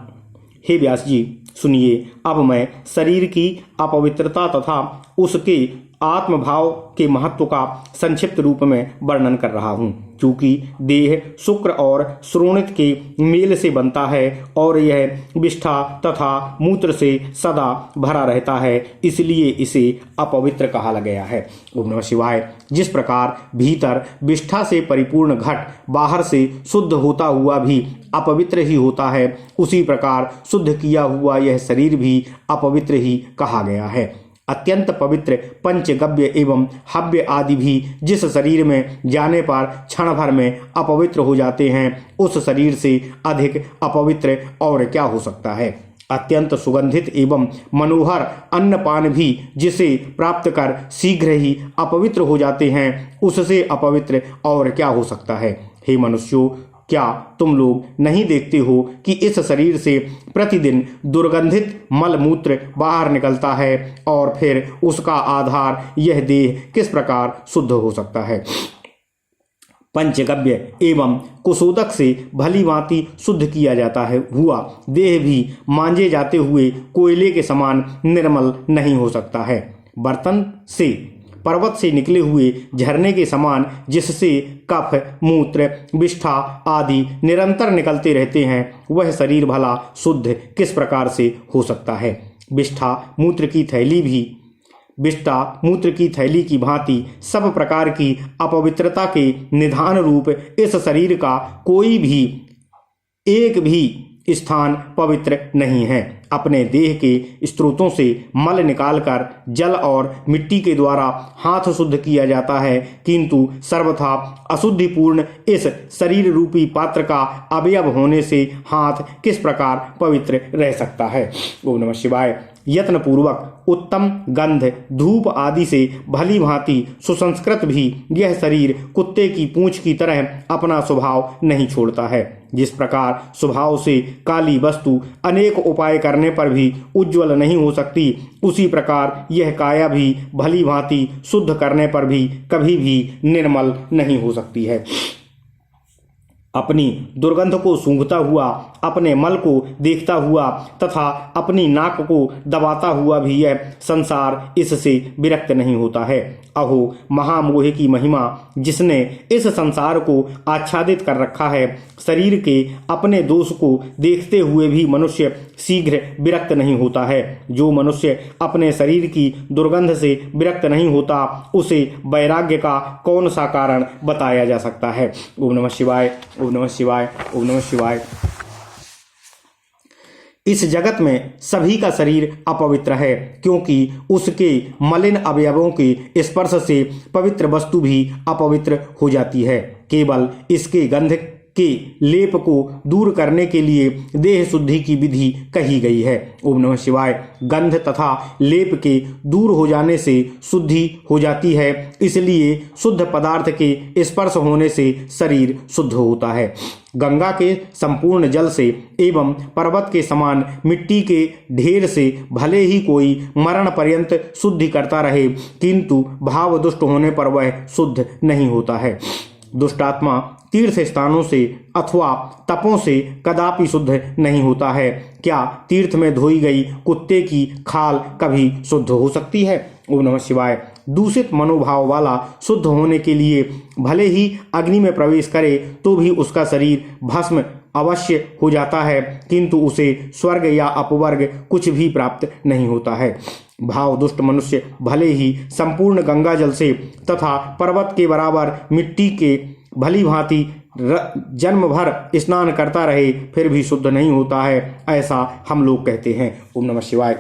हे व्यास जी, सुनिए। अब मैं शरीर की अपवित्रता तथा उसके आत्मभाव के महत्व का संक्षिप्त रूप में वर्णन कर रहा हूँ। चूंकि देह शुक्र और श्रोणित के मेल से बनता है और यह विष्ठा तथा मूत्र से सदा भरा रहता है, इसलिए इसे अपवित्र कहा गया है। ओम नमः शिवाय। जिस प्रकार भीतर विष्ठा से परिपूर्ण घट बाहर से शुद्ध होता हुआ भी अपवित्र ही होता है, उसी प्रकार शुद्ध किया हुआ यह शरीर भी अपवित्र ही कहा गया है। अत्यंत पवित्र पंचगव्य एवं हव्य आदि भी जिस शरीर में जाने पर क्षण भर में अपवित्र हो जाते हैं, उस शरीर से अधिक अपवित्र और क्या हो सकता है। अत्यंत सुगंधित एवं मनोहर अन्नपान भी जिसे प्राप्त कर शीघ्र ही अपवित्र हो जाते हैं, उससे अपवित्र और क्या हो सकता है। हे मनुष्यों, क्या तुम लोग नहीं देखते हो कि इस शरीर से प्रतिदिन दुर्गंधित मल मूत्र बाहर निकलता है और फिर उसका आधार यह देह किस प्रकार शुद्ध हो सकता है। पंचगव्य एवं कुशोदक से भली भांति शुद्ध किया जाता है हुआ देह भी मांजे जाते हुए कोयले के समान निर्मल नहीं हो सकता है। बर्तन से पर्वत से निकले हुए झरने के समान जिससे कफ मूत्र विष्ठा आदि निरंतर निकलते रहते हैं, वह शरीर भला शुद्ध किस प्रकार से हो सकता है। विष्ठा मूत्र की थैली की भांति सब प्रकार की अपवित्रता के निधान रूप इस शरीर का कोई भी एक भी स्थान पवित्र नहीं है। अपने देह के स्रोतों से मल निकालकर जल और मिट्टी के द्वारा हाथ शुद्ध किया जाता है, किंतु सर्वथा अशुद्धिपूर्ण इस शरीर रूपी पात्र का अवयव होने से हाथ किस प्रकार पवित्र रह सकता है। ओम नमः शिवाय। यत्न पूर्वक उत्तम गंध धूप आदि से भली भांति सुसंस्कृत भी यह शरीर कुत्ते की पूंछ की तरह अपना स्वभाव नहीं छोड़ता है। जिस प्रकार स्वभाव से काली वस्तु अनेक उपाय करने पर भी उज्ज्वल नहीं हो सकती, उसी प्रकार यह काया भी भली भांति शुद्ध करने पर भी कभी भी निर्मल नहीं हो सकती है। अपनी दुर्गंध को सूंघता हुआ, अपने मल को देखता हुआ तथा अपनी नाक को दबाता हुआ भी यह संसार इससे विरक्त नहीं होता है। अहो महामोह की महिमा, जिसने इस संसार को आच्छादित कर रखा है। शरीर के अपने दोष को देखते हुए भी मनुष्य शीघ्र विरक्त नहीं होता है। जो मनुष्य अपने शरीर की दुर्गंध से विरक्त नहीं होता, उसे वैराग्य का कौन सा कारण बताया जा सकता है। ओम नमः शिवाय, ओम नमः शिवाय, ओम नमः शिवाय। इस जगत में सभी का शरीर अपवित्र है, क्योंकि उसके मलिन अवयवों के स्पर्श से पवित्र वस्तु भी अपवित्र हो जाती है। केवल इसके गंध के लेप को दूर करने के लिए देह शुद्धि की विधि कही गई है। ओम नमः शिवाय। गंध तथा लेप के दूर हो जाने से शुद्धि हो जाती है, इसलिए शुद्ध पदार्थ के स्पर्श होने से शरीर शुद्ध होता है। गंगा के संपूर्ण जल से एवं पर्वत के समान मिट्टी के ढेर से भले ही कोई मरण पर्यंत शुद्धि करता रहे, किंतु भाव दुष्ट होने पर वह शुद्ध नहीं होता है। दुष्टात्मा तीर्थ स्थानों से अथवा तपों से कदापि शुद्ध नहीं होता है। क्या तीर्थ में धोई गई कुत्ते की खाल कभी शुद्ध हो सकती है? ओम नमः शिवाय। दूषित मनोभाव वाला शुद्ध होने के लिए भले ही अग्नि में प्रवेश करे तो भी उसका शरीर भस्म अवश्य हो जाता है, किंतु उसे स्वर्ग या अपवर्ग कुछ भी प्राप्त नहीं होता है। भाव दुष्ट मनुष्य भले ही संपूर्ण गंगा जल से तथा पर्वत के बराबर मिट्टी के भली भांति जन्म भर स्नान करता रहे, फिर भी शुद्ध नहीं होता है, ऐसा हम लोग कहते हैं। ओम नमः शिवाय।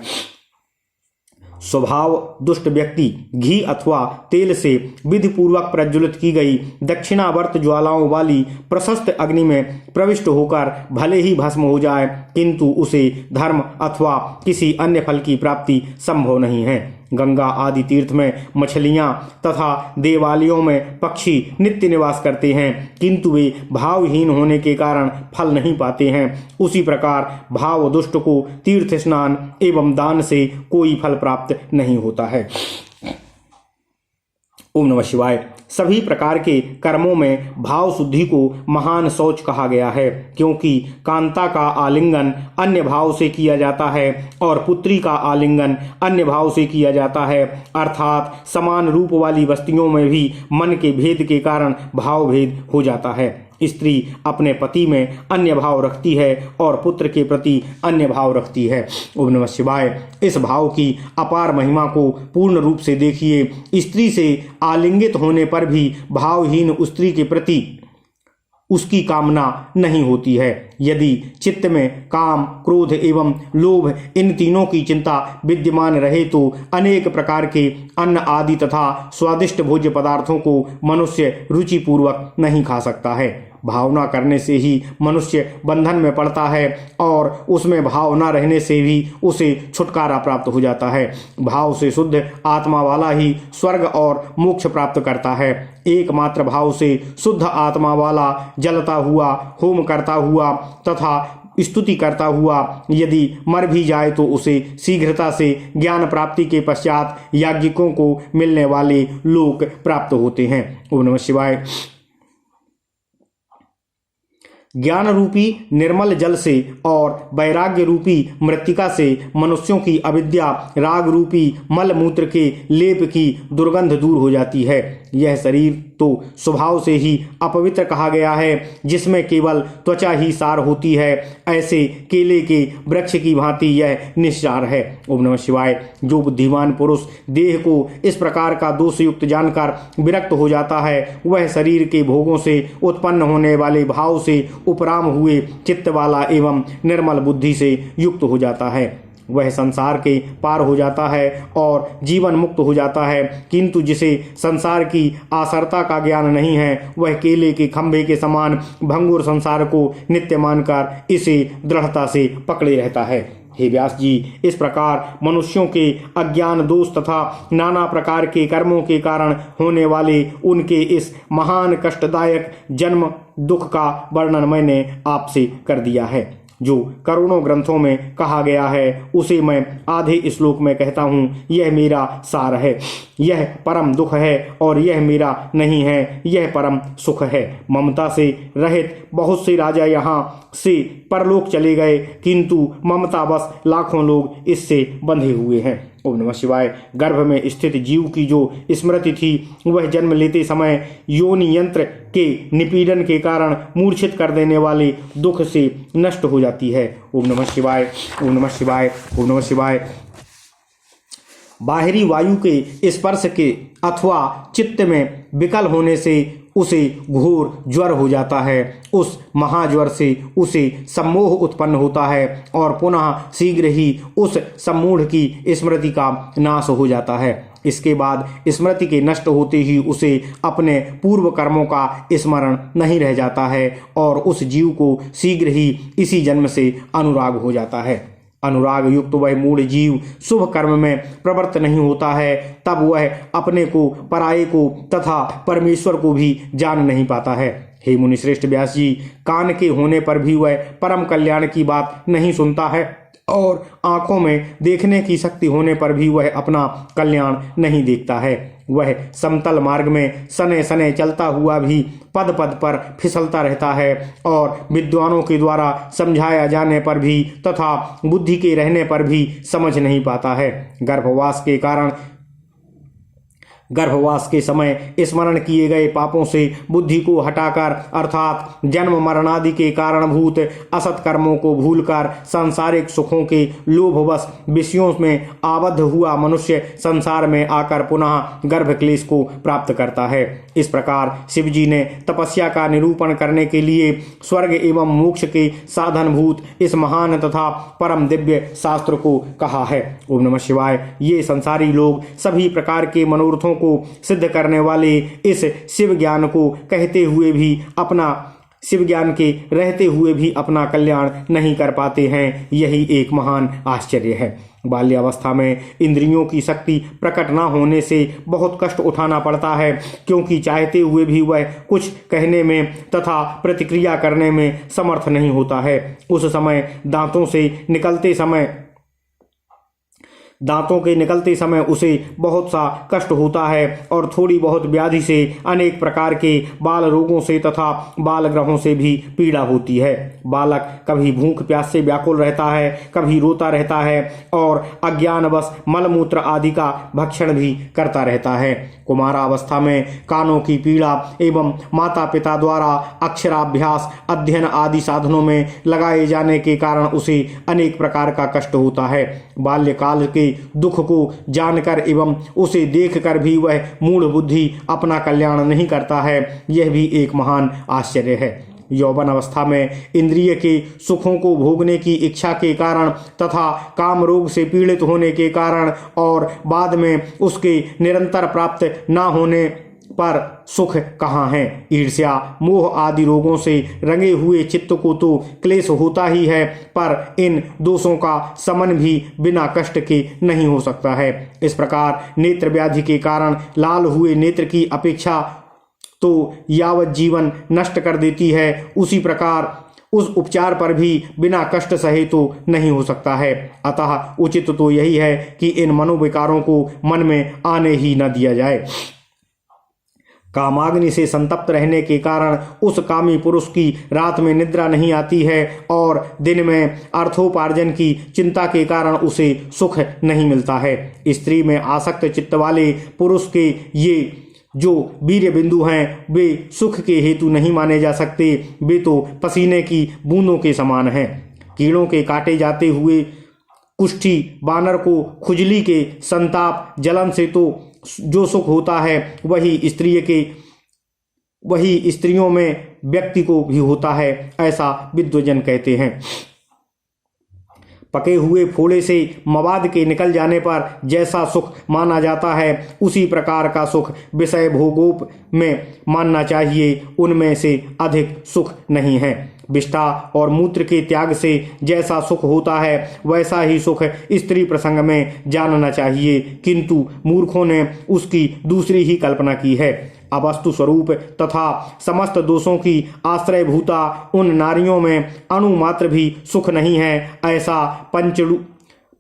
स्वभाव दुष्ट व्यक्ति घी अथवा तेल से विधि पूर्वक प्रज्वलित की गई दक्षिणावर्त ज्वालाओं वाली प्रशस्त अग्नि में प्रविष्ट होकर भले ही भस्म हो जाए, किंतु उसे धर्म अथवा किसी अन्य फल की प्राप्ति संभव नहीं है। गंगा आदि तीर्थ में मछलियां तथा देवालयों में पक्षी नित्य निवास करते हैं, किंतु वे भावहीन होने के कारण फल नहीं पाते हैं। उसी प्रकार भाव दुष्ट को तीर्थ स्नान एवं दान से कोई फल प्राप्त नहीं होता है। ओम नमः शिवाय। सभी प्रकार के कर्मों में भाव शुद्धि को महान शौच कहा गया है, क्योंकि कांता का आलिंगन अन्य भाव से किया जाता है और पुत्री का आलिंगन अन्य भाव से किया जाता है। अर्थात समान रूप वाली वस्तुओं में भी मन के भेद के कारण भाव भेद हो जाता है। स्त्री अपने पति में अन्य भाव रखती है और पुत्र के प्रति अन्य भाव रखती है। ओम नमः शिवाय। इस भाव की अपार महिमा को पूर्ण रूप से देखिए। स्त्री से आलिंगित होने पर भी भावहीन स्त्री के प्रति उसकी कामना नहीं होती है। यदि चित्त में काम, क्रोध एवं लोभ इन तीनों की चिंता विद्यमान रहे तो अनेक प्रकार के अन्न आदि तथा स्वादिष्ट भोज्य पदार्थों को मनुष्य रुचिपूर्वक नहीं खा सकता है। भावना करने से ही मनुष्य बंधन में पड़ता है और उसमें भाव न रहने से भी उसे छुटकारा प्राप्त हो जाता है। भाव से शुद्ध आत्मा वाला ही स्वर्ग और मोक्ष प्राप्त करता है। एकमात्र भाव से शुद्ध आत्मा वाला जलता हुआ, होम करता हुआ तथा स्तुति करता हुआ यदि मर भी जाए तो उसे शीघ्रता से ज्ञान प्राप्ति के पश्चात याज्ञिकों को मिलने वाले लोक प्राप्त होते हैं। ओम नमः शिवाय। ज्ञान रूपी निर्मल जल से और वैराग्य रूपी मृत्तिका से मनुष्यों की अविद्या राग रूपी मल मूत्र के लेप की दुर्गंध दूर हो जाती है। यह शरीर तो स्वभाव से ही अपवित्र कहा गया है, जिसमें केवल त्वचा ही सार होती है। ऐसे केले के वृक्ष की भांति यह निस्सार है। ओम नमः शिवाय। जो बुद्धिमान पुरुष देह को इस प्रकार का दोषयुक्त जानकर विरक्त हो जाता है, वह शरीर के भोगों से उत्पन्न होने वाले भाव से उपराम हुए चित्त वाला एवं निर्मल बुद्धि से युक्त हो जाता है। वह संसार के पार हो जाता है और जीवन मुक्त हो जाता है। किंतु जिसे संसार की आसरता का ज्ञान नहीं है, वह केले के खंभे के समान भंगुर संसार को नित्य मानकर इसे दृढ़ता से पकड़े रहता है। हे व्यास जी, इस प्रकार मनुष्यों के अज्ञान दोष तथा नाना प्रकार के कर्मों के कारण होने वाले उनके इस महान कष्टदायक जन्म दुख का वर्णन मैंने आपसे कर दिया है। जो करोड़ों ग्रंथों में कहा गया है उसे मैं आधे श्लोक में कहता हूँ। यह मेरा सार है, यह परम दुख है और यह मेरा नहीं है, यह परम सुख है। ममता से रहित बहुत से राजा यहाँ से परलोक चले गए, किंतु ममता बस लाखों लोग इससे बंधे हुए हैं। ओम नमः शिवाय। गर्भ में स्थित जीव की जो स्मृति थी, वह जन्म लेते समय योनि यंत्र के निपीड़न के कारण मूर्छित कर देने वाले दुख से नष्ट हो जाती है। ओम नमः शिवाय। ओम नमः शिवाय। ओम नमः शिवाय। बाहरी वायु के स्पर्श के अथवा चित्त में विकल होने से उसे घोर ज्वर हो जाता है। उस महाज्वर से उसे सम्मोह उत्पन्न होता है और पुनः शीघ्र ही उस सम्मूढ़ की स्मृति का नाश हो जाता है। इसके बाद स्मृति के नष्ट होते ही उसे अपने पूर्व कर्मों का स्मरण नहीं रह जाता है और उस जीव को शीघ्र ही इसी जन्म से अनुराग हो जाता है। अनुराग युक्त वह मूढ़ जीव शुभ कर्म में प्रवृत्त नहीं होता है, तब वह अपने को, पराये को तथा परमेश्वर को भी जान नहीं पाता है। हे मुनिश्रेष्ठ व्यास जी, कान के होने पर भी वह परम कल्याण की बात नहीं सुनता है और आंखों में देखने की शक्ति होने पर भी वह अपना कल्याण नहीं देखता है। वह समतल मार्ग में सने सने चलता हुआ भी पद पद पर फिसलता रहता है और विद्वानों के द्वारा समझाया जाने पर भी तथा बुद्धि के रहने पर भी समझ नहीं पाता है। गर्भवास के समय स्मरण किए गए पापों से बुद्धि को हटाकर अर्थात जन्म मरणादि के कारणभूत असत कर्मों को भूलकर सांसारिक सुखों के लोभवश विषयों में आबद्ध हुआ मनुष्य संसार में आकर पुनः गर्भ क्लेश को प्राप्त करता है। इस प्रकार शिवजी ने तपस्या का निरूपण करने के लिए स्वर्ग एवं मोक्ष के साधनभूत इस महान तथा परम दिव्य शास्त्र को कहा है। ओम नमः शिवाय। ये संसारी लोग सभी प्रकार के मनोरथों को सिद्ध करने वाले इस शिव ज्ञान को कहते हुए भी शिव ज्ञान के रहते हुए भी अपना कल्याण नहीं कर पाते हैं। यही एक महान आश्चर्य है। बाल्यावस्था में इंद्रियों की शक्ति प्रकट न होने से बहुत कष्ट उठाना पड़ता है, क्योंकि चाहते हुए भी वह कुछ कहने में तथा प्रतिक्रिया करने में समर्थ नहीं होता है। उस समय दांतों से निकलते समय दांतों के निकलते समय उसे बहुत सा कष्ट होता है और थोड़ी बहुत व्याधि से अनेक प्रकार के बाल रोगों से तथा बाल ग्रहों से भी पीड़ा होती है। बालक कभी भूख प्यास से व्याकुल रहता है, कभी रोता रहता है और अज्ञानवश मलमूत्र आदि का भक्षण भी करता रहता है। कुमारावस्था में कानों की पीड़ा एवं माता पिता द्वारा अक्षराभ्यास अध्ययन आदि साधनों में लगाए जाने के कारण उसे अनेक प्रकार का कष्ट होता है। बाल्यकाल के दुख को जानकर एवं उसे देखकर भी वह मूढ़ बुद्धि अपना कल्याण नहीं करता है, यह भी एक महान आश्चर्य है। यौवन अवस्था में इंद्रिय के सुखों को भोगने की इच्छा के कारण तथा काम रोग से पीड़ित होने के कारण और बाद में उसके निरंतर प्राप्त न होने पर सुख कहाँ है। ईर्ष्या मोह आदि रोगों से रंगे हुए चित्त को तो क्लेश होता ही है, पर इन दोषों का समन भी बिना कष्ट के नहीं हो सकता है। इस प्रकार नेत्र व्याधि के कारण लाल हुए नेत्र की अपेक्षा तो यावत जीवन नष्ट कर देती है, उसी प्रकार उस उपचार पर भी बिना कष्ट सहे तो नहीं हो सकता है। अतः उचित तो यही है कि इन मनोविकारों को मन में आने ही न दिया जाए। कामाग्नि से संतप्त रहने के कारण उस कामी पुरुष की रात में निद्रा नहीं आती है और दिन में अर्थोपार्जन की चिंता के कारण उसे सुख नहीं मिलता है। स्त्री में आसक्त चित्त वाले पुरुष के ये जो वीर्य बिंदु हैं वे सुख के हेतु नहीं माने जा सकते, वे तो पसीने की बूंदों के समान हैं। कीड़ों के काटे जाते हुए कुष्ठी बानर को खुजली के संताप जलन से तो जो सुख होता है वही स्त्रियों में व्यक्ति को भी होता है, ऐसा विद्वजन कहते हैं। पके हुए फोड़े से मवाद के निकल जाने पर जैसा सुख माना जाता है उसी प्रकार का सुख विषय भोगोप में मानना चाहिए, उनमें से अधिक सुख नहीं है। विष्ठा और मूत्र के त्याग से जैसा सुख होता है वैसा ही सुख स्त्री प्रसंग में जानना चाहिए, किंतु मूर्खों ने उसकी दूसरी ही कल्पना की है। अवस्तु स्वरूप तथा समस्त दोषों की आश्रयभूता उन नारियों में अणु मात्र भी सुख नहीं है, ऐसा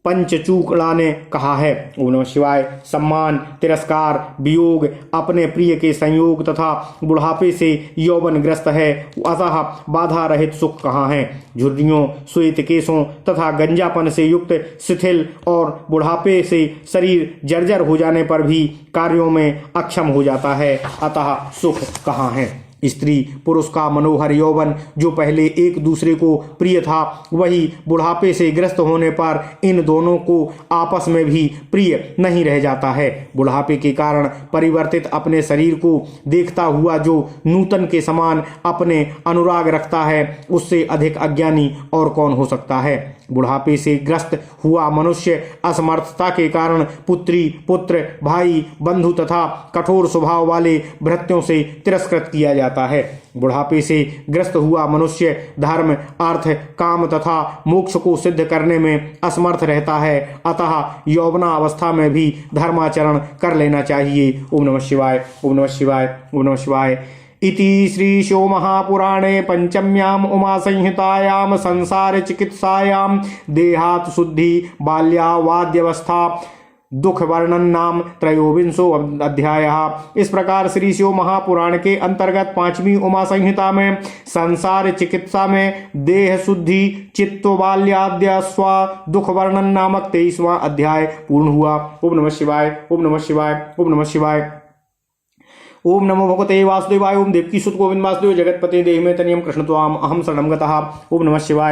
पंचचूकड़ा ने कहा है। ओम नमः शिवाय। सम्मान, तिरस्कार, वियोग, अपने प्रिय के संयोग तथा बुढ़ापे से यौवन ग्रस्त है, अतः बाधा रहित सुख कहाँ है। झुर्रियों, श्वेत केशों तथा गंजापन से युक्त शिथिल और बुढ़ापे से शरीर जर्जर हो जाने पर भी कार्यों में अक्षम हो जाता है, अतः सुख कहाँ है। स्त्री पुरुष का मनोहर यौवन जो पहले एक दूसरे को प्रिय था, वही बुढ़ापे से ग्रस्त होने पर इन दोनों को आपस में भी प्रिय नहीं रह जाता है। बुढ़ापे के कारण परिवर्तित अपने शरीर को देखता हुआ जो नूतन के समान अपने अनुराग रखता है, उससे अधिक अज्ञानी और कौन हो सकता है। बुढ़ापे से ग्रस्त हुआ मनुष्य असमर्थता के कारण पुत्री, पुत्र, भाई, बंधु तथा कठोर स्वभाव वाले भृत्यों से तिरस्कृत किया जाता है। बुढ़ापे से ग्रस्त हुआ मनुष्य धर्म, अर्थ, काम तथा मोक्ष को सिद्ध करने में असमर्थ रहता है, अतः यौवनावस्था में भी धर्माचरण कर लेना चाहिए। ओम नमः शिवाय, ओम नमः शिवाय, ओम नमः शिवाय। इति श्री शिव महापुराणे पंचम्याम उमा संहितायाम संसार चिकित्सायाम देहात शुद्धि बाल्यावाद्यवस्था दुख वर्णन नाम त्रयोविंशो अध्याय। इस प्रकार श्री शिव महापुराण के अंतर्गत 5वीं उमा संहिता में संसार चिकित्सा में देह शुद्धि चित्तो बाल्याद्य स्व दुख वर्णन नामक 23वां अध्याय पूर्ण हुआ। ओम नमः शिवाय, ओम नमः शिवाय, ओम नमः शिवाय। ओम नमो भगवते वासुदेवाय। ओम देवकी सुत गोविंद वासुदेव जगतपते देहि में तनियम कृष्ण त्वाम अहम शरणम गतः। ओम नमः शिवाय।